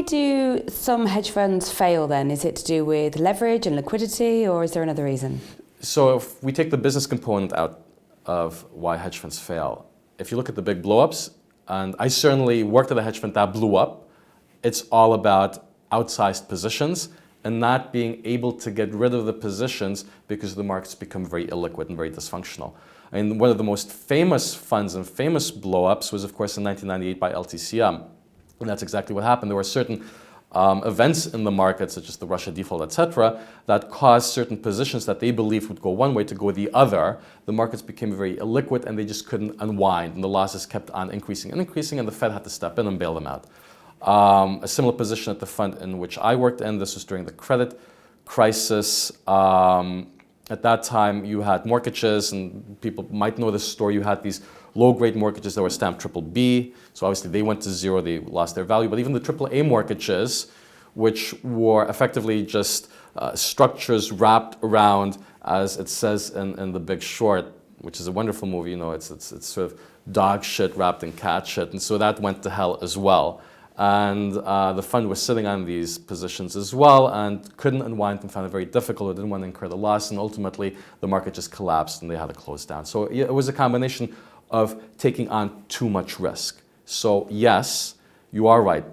do some hedge funds fail then? Is it to do with leverage and liquidity, or is there another reason? So if we take the business component out of why hedge funds fail, if you look at the big blow-ups, and I certainly worked at a hedge fund that blew up, it's all about outsized positions and not being able to get rid of the positions because the markets become very illiquid and very dysfunctional. And one of the most famous funds and famous blow-ups was, of course, in 1998 by LTCM. And that's exactly what happened. There were certain events in the market, such as the Russia default, etc., that caused certain positions that they believed would go one way to go the other. The markets became very illiquid and they just couldn't unwind, and the losses kept on increasing and increasing, and the Fed had to step in and bail them out. A similar position at the fund in which I worked in, this was during the credit crisis. At that time, you had mortgages, and people might know this story. You had these low-grade mortgages that were stamped BBB. So obviously they went to zero, they lost their value. But even the AAA mortgages, which were effectively just structures wrapped around, as it says in The Big Short, which is a wonderful movie, you know, it's sort of dog shit wrapped in cat shit. And so that went to hell as well. And the fund was sitting on these positions as well and couldn't unwind them, found it very difficult, or didn't want to incur the loss, and ultimately the market just collapsed and they had to close down. So it was a combination of taking on too much risk. So yes, you are right.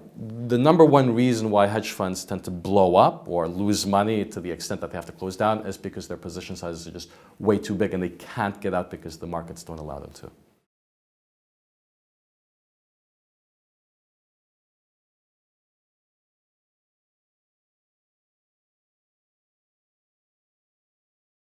The number one reason why hedge funds tend to blow up or lose money to the extent that they have to close down is because their position sizes are just way too big and they can't get out because the markets don't allow them to.